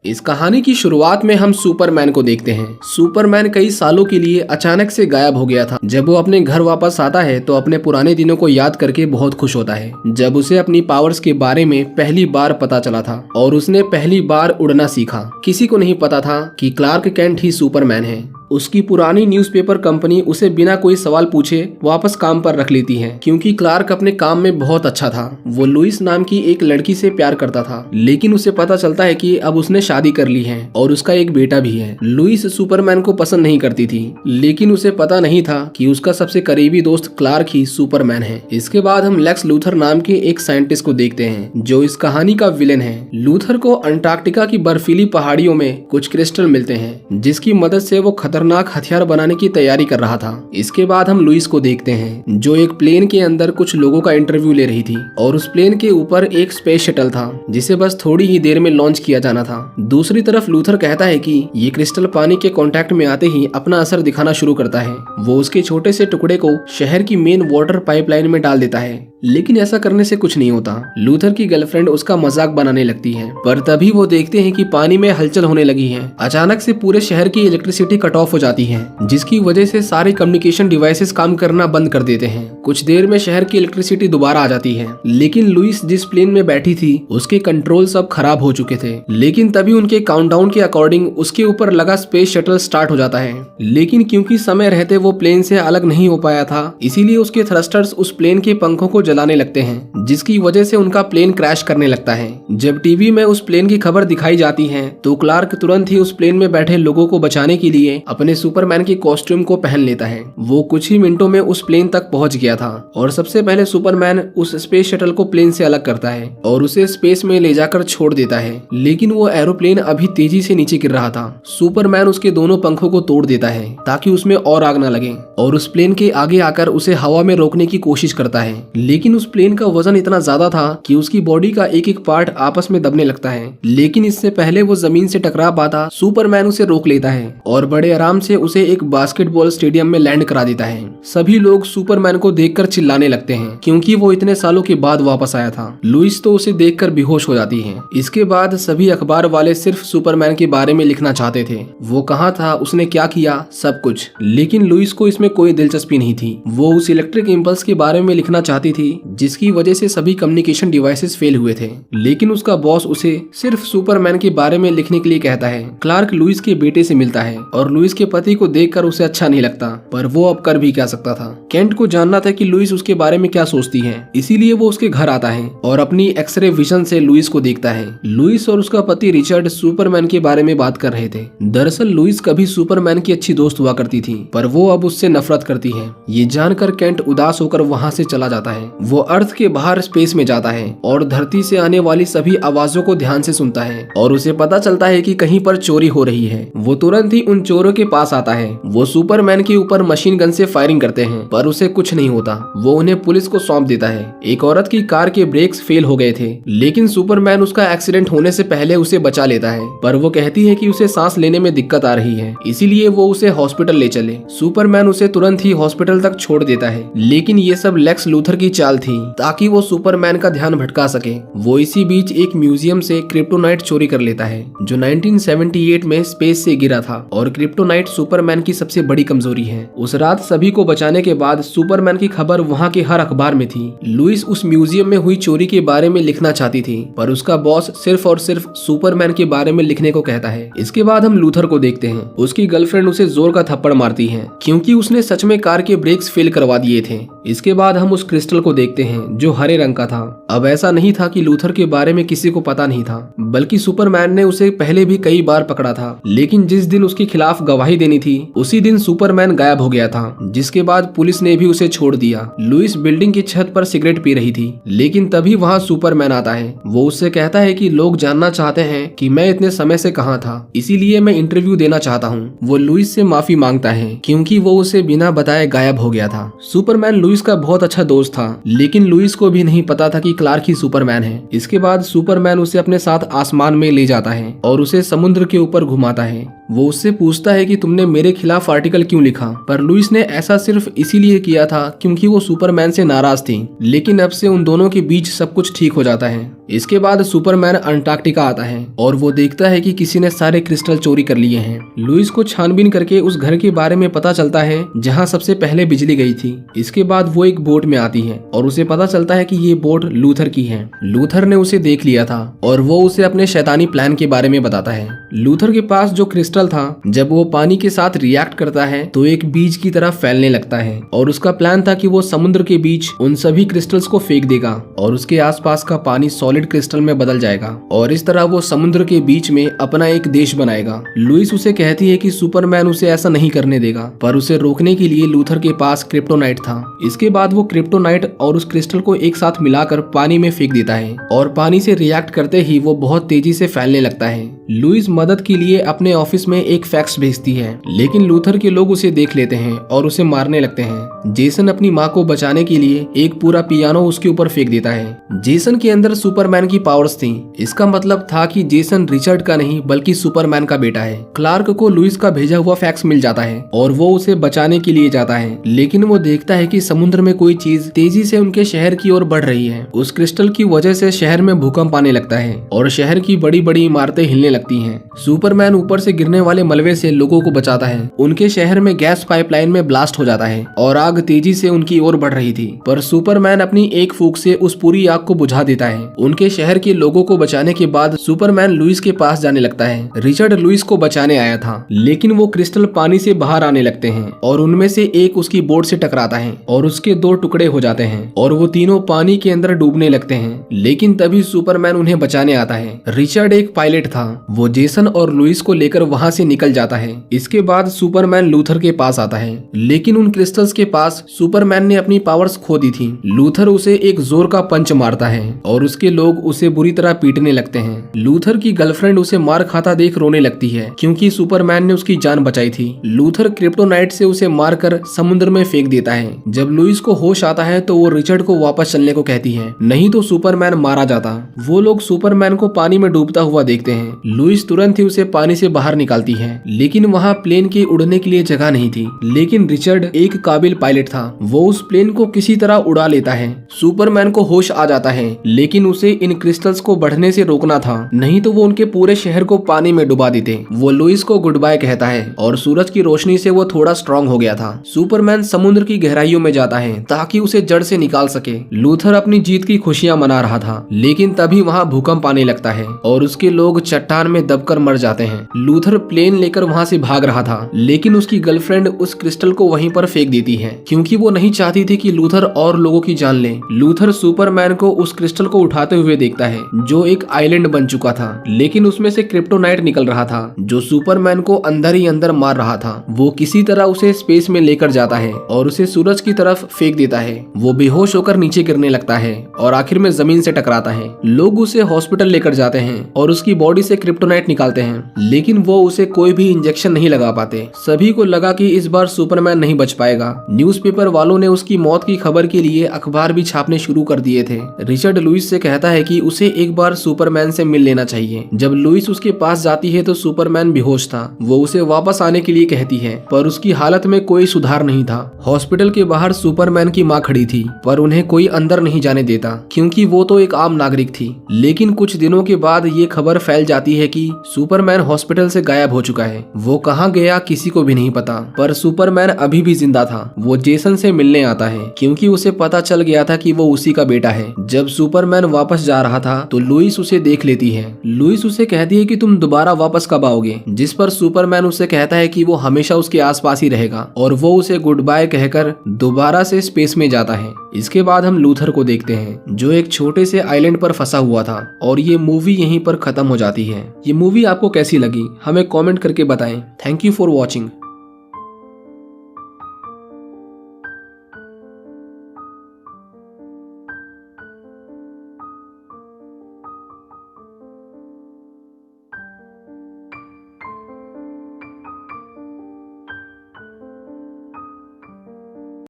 इस कहानी की शुरुआत में हम सुपरमैन को देखते हैं। सुपरमैन कई सालों के लिए अचानक से गायब हो गया था। जब वो अपने घर वापस आता है तो अपने पुराने दिनों को याद करके बहुत खुश होता है, जब उसे अपनी पावर्स के बारे में पहली बार पता चला था और उसने पहली बार उड़ना सीखा। किसी को नहीं पता था कि क्लार्क केंट ही सुपरमैन है। उसकी पुरानी न्यूज़पेपर कंपनी उसे बिना कोई सवाल पूछे वापस काम पर रख लेती है, क्योंकि क्लार्क अपने काम में बहुत अच्छा था। वो लुइस नाम की एक लड़की से प्यार करता था, लेकिन उसे पता चलता है कि अब उसने शादी कर ली है और उसका एक बेटा भी है। लुइस सुपरमैन को पसंद नहीं करती थी, लेकिन उसे पता नहीं था कि उसका सबसे करीबी दोस्त क्लार्क ही सुपरमैन है। इसके बाद हम लेक्स लूथर नाम के एक साइंटिस्ट को देखते हैं, जो इस कहानी का विलेन है। लूथर को अंटार्कटिका की बर्फीली पहाड़ियों में कुछ क्रिस्टल मिलते हैं, जिसकी मदद से वो खतरनाक हथियार बनाने की तैयारी कर रहा था। इसके बाद हम लुइस को देखते हैं, जो एक प्लेन के अंदर कुछ लोगों का इंटरव्यू ले रही थी और उस प्लेन के ऊपर एक स्पेस शटल था, जिसे बस थोड़ी ही देर में लॉन्च किया जाना था। दूसरी तरफ लूथर कहता है कि ये क्रिस्टल पानी के कांटेक्ट में आते ही अपना असर दिखाना शुरू करता है। वो उसके छोटे से टुकड़े को शहर की मेन वाटर पाइपलाइन में डाल देता है, लेकिन ऐसा करने से कुछ नहीं होता। लूथर की गर्लफ्रेंड उसका मजाक बनाने लगती है, पर तभी वो देखते हैं कि पानी में हलचल होने लगी है। अचानक से पूरे शहर की इलेक्ट्रिसिटी कट ऑफ हो जाती है, जिसकी वजह से सारे कम्युनिकेशन डिवाइसेस काम करना बंद कर देते हैं। कुछ देर में शहर की इलेक्ट्रिसिटी दोबारा आ जाती है, लेकिन लुइस जिस प्लेन में बैठी थी उसके कंट्रोल सब खराब हो चुके थे। लेकिन तभी उनके काउंटडाउन के अकॉर्डिंग उसके ऊपर लगा स्पेस शटल स्टार्ट हो जाता है, लेकिन क्योंकि समय रहते वो प्लेन से अलग नहीं हो पाया था, इसीलिए उसके थ्रस्टर्स उस प्लेन के पंखों को जलाने लगते हैं, जिसकी वजह से उनका प्लेन क्रैश करने लगता है। जब टीवी में उस प्लेन की खबर दिखाई जाती है तो क्लार्क तुरंत ही उस प्लेन में बैठे लोगों को बचाने के लिए अपने सुपरमैन के कॉस्ट्यूम को पहन लेता है। वो कुछ ही मिनटों में उस प्लेन तक पहुंच गया था और सबसे पहले सुपरमैन उस स्पेस शटल को प्लेन से अलग करता है और उसे स्पेस में ले जाकर छोड़ देता है, लेकिन वो एरोप्लेन अभी तेजी से नीचे गिर रहा था। सुपरमैन उसके दोनों पंखों को तोड़ देता है ताकि उसमें और आग न लगे और उस प्लेन के आगे आकर उसे हवा में रोकने की कोशिश करता है, लेकिन उस प्लेन का वजन इतना ज्यादा था कि उसकी बॉडी का एक एक पार्ट आपस में दबने लगता है। लेकिन इससे पहले वो जमीन से टकरा पाता, सुपरमैन उसे रोक लेता है और बड़े आराम से उसे एक बास्केटबॉल स्टेडियम में लैंड करा देता है। सभी लोग सुपरमैन को देखकर चिल्लाने लगते हैं, क्योंकि वो इतने सालों के बाद वापस आया था। लुइस तो उसे देखकर बेहोश हो जाती है। इसके बाद सभी अखबार वाले सिर्फ सुपरमैन के बारे में लिखना चाहते थे, वो कहाँ था, उसने क्या किया, सब कुछ। लेकिन लुइस को इसमें कोई दिलचस्पी नहीं थी। वो उस इलेक्ट्रिक इम्पल्स के बारे में लिखना चाहती थी, जिसकी वजह से सभी कम्युनिकेशन डिवाइसेस फेल हुए थे। लेकिन उसका बॉस उसे सिर्फ सुपरमैन के बारे में लिखने के लिए कहता है। क्लार्क लुइस के बेटे से मिलता है और लुइस के पति को देखकर उसे अच्छा नहीं लगता, पर वो अब कर भी क्या सकता था। केंट को जानना था कि लुइस उसके बारे में क्या सोचती है, इसीलिए वो उसके घर आता है और अपनी एक्सरे विजन से लुइस को देखता है। लुइस और उसका पति रिचर्ड सुपरमैन के बारे में बात कर रहे थे। दरअसल लुइस कभी सुपरमैन की अच्छी दोस्त हुआ करती थी, पर वो अब उससे नफरत करती है। ये जानकर केंट उदास होकर वहाँ से चला जाता है। वो अर्थ के बाहर स्पेस में जाता है और धरती से आने वाली सभी आवाजों को ध्यान से सुनता है और उसे पता चलता है कि कहीं पर चोरी हो रही है। वो तुरंत ही उन चोरों के पास आता है। वो सुपरमैन के ऊपर मशीन गन से फायरिंग करते हैं, पर उसे कुछ नहीं होता। वो उन्हें पुलिस को सौंप देता है। एक औरत की कार के ब्रेक्स फेल हो गए थे, लेकिन सुपरमैन उसका एक्सीडेंट होने से पहले उसे बचा लेता है, पर वो कहती है कि उसे सांस लेने में दिक्कत आ रही है, इसीलिए वो उसे हॉस्पिटल ले चले। सुपरमैन उसे तुरंत ही हॉस्पिटल तक छोड़ देता है, लेकिन ये सब लेक्स लूथर की चाल थी ताकि वो सुपरमैन का ध्यान भटका सके। वो इसी बीच एक म्यूजियम से क्रिप्टोनाइट चोरी कर लेता है, जो 1978 में स्पेस से गिरा था और क्रिप्टोनाइट सुपरमैन की सबसे बड़ी कमजोरी है। उस रात सभी को बचाने के बाद सुपरमैन की खबर वहाँ के हर अखबार में थी। लुइस उस म्यूजियम में हुई चोरी के बारे में लिखना चाहती थी, पर उसका बॉस सिर्फ और सिर्फ सुपरमैन के बारे में लिखने को कहता है। इसके बाद हम लूथर को देखते हैं। उसकी गर्लफ्रेंड उसे जोर का थप्पड़ मारती है, क्योंकि उसने सच में कार के ब्रेक्स फेल करवा दिए थे। इसके बाद हम उस क्रिस्टल को देखते हैं, जो हरे रंग का था। अब ऐसा नहीं था कि लूथर के बारे में किसी को पता नहीं था, बल्कि सुपरमैन ने उसे पहले भी कई बार पकड़ा था। लेकिन जिस दिन उसके खिलाफ गवाही देनी थी, उसी दिन सुपरमैन गायब हो गया था, जिसके बाद पुलिस ने भी उसे छोड़ दिया। लुइस बिल्डिंग की छत पर सिगरेट पी रही थी, लेकिन तभी वहाँ सुपरमैन आता है। वो उससे कहता है कि लोग जानना चाहते हैं कि मैं इतने समय से कहाँ था, इसीलिए मैं इंटरव्यू देना चाहता हूँ। वो लुइस से माफी मांगता है, क्योंकि वो उसे बिना बताए गायब हो गया था। सुपरमैन लुइस का बहुत अच्छा दोस्त था, लेकिन लुइस को भी नहीं पता था कि क्लार्क ही सुपरमैन है। इसके बाद सुपरमैन उसे अपने साथ आसमान में ले जाता है और उसे समुद्र के ऊपर घुमाता है। वो उससे पूछता है कि तुमने मेरे खिलाफ आर्टिकल क्यों लिखा, पर लुइस ने ऐसा सिर्फ इसीलिए किया था क्योंकि वो सुपरमैन से नाराज थी। लेकिन अब से उन दोनों के बीच सब कुछ ठीक हो जाता है। इसके बाद सुपरमैन अंटार्कटिका आता है और वो देखता है कि किसी ने सारे क्रिस्टल चोरी कर लिए हैं। लुइस को छानबीन करके उस घर के बारे में पता चलता है जहां सबसे पहले बिजली गई थी। इसके बाद वो एक बोट में आती है और उसे पता चलता है कि ये बोट लूथर की है। लूथर ने उसे देख लिया था और वो उसे अपने शैतानी प्लान के बारे में बताता है। लूथर के पास जो क्रिस्टल था, जब वो पानी के साथ रिएक्ट करता है तो एक बीज की तरह फैलने लगता है और उसका प्लान था कि वो समुद्र के बीच उन सभी क्रिस्टल्स को फेंक देगा और उसके आसपास का पानी सॉलिड क्रिस्टल में बदल जाएगा और इस तरह वो समुद्र के बीच में अपना एक देश बनाएगा। लुइस उसे कहती है कि सुपरमैन उसे ऐसा नहीं करने देगा, पर उसे रोकने के लिए लूथर के पास क्रिप्टोनाइट था। इसके बाद वो क्रिप्टोनाइट और उस क्रिस्टल को एक साथ मिलाकर पानी में फेंक देता है और पानी से रिएक्ट करते ही वो बहुत तेजी से फैलने लगता है। लुइस मदद के लिए अपने ऑफिस में एक फैक्स भेजती है, लेकिन लूथर के लोग उसे देख लेते हैं और उसे मारने लगते हैं। जेसन अपनी माँ को बचाने के लिए एक पूरा पियानो उसके ऊपर फेंक देता है। जेसन के अंदर सुपरमैन की पावर्स थी। इसका मतलब था कि जेसन रिचर्ड का नहीं बल्कि सुपरमैन का बेटा है। क्लार्क को लुइस का भेजा हुआ फैक्स मिल जाता है और वो उसे बचाने के लिए जाता है, लेकिन वो देखता है कि समुद्र में कोई चीज तेजी से उनके शहर की ओर बढ़ रही है। उस क्रिस्टल की वजह से शहर में भूकंप आने लगता है और शहर की बड़ी बड़ी इमारतें हिलने लगती हैं। सुपरमैन ऊपर से गिरने वाले मलबे से लोगों को बचाता है। उनके शहर में गैस पाइपलाइन में ब्लास्ट हो जाता है और आग तेजी से उनकी ओर बढ़ रही थी, पर सुपरमैन अपनी एक फूंक से उस पूरी आग को बुझा देता है। उनके शहर के लोगों को बचाने के बाद सुपरमैन लुइस के पास जाने लगता है। रिचर्ड लुइस को बचाने आया था, लेकिन वो क्रिस्टल पानी से बाहर आने लगते हैं और उनमें से एक उसकी बोट से टकराता है और उसके 2 टुकड़े हो जाते हैं और वो तीनों पानी के अंदर डूबने लगते हैं। लेकिन तभी सुपरमैन उन्हें बचाने आता है। रिचर्ड एक पायलट था, वो जेसन और लुइस को लेकर वहां से निकल जाता है। इसके बाद सुपरमैन लूथर के पास आता है, लेकिन उन क्रिस्टल्स के पास सुपरमैन ने अपनी पावर्स खो दी थी। लूथर उसे एक जोर का पंच मारता है और उसके लोग उसे बुरी तरह पीटने लगते हैं। लूथर की गर्लफ्रेंड उसे मार खाता देख रोने लगती है क्योंकि सुपरमैन ने उसकी जान बचाई थी। लूथर क्रिप्टोनाइट से उसे मारकर समुद्र में फेंक देता है। जब लुइस को होश आता है तो वो रिचर्ड को वापस चलने को कहती है, नहीं तो सुपरमैन मारा जाता। वो लोग सुपरमैन को पानी में डूबता हुआ देखते हैं। लुइस तुरंत ही उसे पानी से बाहर निकालती है, लेकिन वहाँ प्लेन के उड़ने के लिए जगह नहीं थी। लेकिन रिचर्ड एक काबिल पायलट था, वो उस प्लेन को किसी तरह उड़ा लेता है। सुपरमैन को होश आ जाता है, लेकिन उसे इन क्रिस्टल्स को बढ़ने से रोकना था, नहीं तो वो उनके पूरे शहर को पानी में डुबा देते। वो लुइस को गुड बाय कहता है और सूरज की रोशनी से वो थोड़ा स्ट्रांग हो गया था। सुपरमैन समुद्र की गहराइयों में जाता है ताकि उसे जड़ से निकाल सके। लूथर अपनी जीत की खुशियां मना रहा था, लेकिन तभी वहाँ भूकंप आने लगता है और उसके लोग चट्टान में दबकर मर जाते हैं। लूथर प्लेन लेकर वहाँ से भाग रहा था, लेकिन उसकी गर्लफ्रेंड उस क्रिस्टल को वहीं पर फेंक देती है क्योंकि वो नहीं चाहती थी कि लूथर और लोगों की जान ले। लूथर सुपरमैन को उस क्रिस्टल को उठाते हुए देखता है जो एक आइलैंड बन चुका था, लेकिन उसमें से क्रिप्टोनाइट निकल रहा था जो सुपरमैन को अंदर ही अंदर मार रहा था। वो किसी तरह उसे स्पेस में लेकर जाता है और उसे सूरज की तरफ फेंक देता है। वो बेहोश होकर नीचे गिरने लगता है और आखिर में जमीन से टकराता है। लोग उसे हॉस्पिटल लेकर जाते हैं और उसकी बॉडी से क्रिप्टोनाइट निकालते हैं, लेकिन वो उसे कोई भी इंजेक्शन नहीं लगा पाते। सभी को लगा कि इस बार सुपरमैन नहीं बच पाएगा। न्यूज़पेपर वालों ने उसकी मौत की खबर के लिए अखबार भी छापने शुरू कर दिए थे। रिचर्ड लुइस से कहता है कि उसे एक बार सुपरमैन से मिल लेना चाहिए। जब लुइस उसके पास जाती है तो सुपरमैन बेहोश था। वो उसे वापस आने के लिए कहती है, पर उसकी हालत में कोई सुधार नहीं था। हॉस्पिटल के बाहर सुपरमैन की माँ खड़ी थी, पर उन्हें कोई अंदर नहीं जाने देता क्योंकि वो तो एक आम नागरिक थी। लेकिन कुछ दिनों के बाद ये खबर फैल जाती है कि सुपरमैन हॉस्पिटल से गायब हो चुका है। वो कहाँ गया किसी को भी नहीं पता, पर सुपरमैन अभी भी जिंदा था। वो जेसन से मिलने आता है क्योंकि उसे पता चल गया था कि वो उसी का बेटा है। जब सुपरमैन वापस जा रहा था तो लुइस उसे देख लेती है। लुइस उसे कहती है कि तुम दोबारा वापस कब आओगे, जिस पर सुपरमैन उसे कहता है कि वो हमेशा उसके आसपास ही रहेगा और वो उसे गुड बाय कहकर दोबारा से स्पेस में जाता है। इसके बाद हम लूथर को देखते हैं जो एक छोटे से आइलैंड पर फंसा हुआ था और ये मूवी यहीं पर खत्म हो जाती है। ये मूवी आपको कैसी लगी हमें कमेंट करके बताएं। Thank you for watching.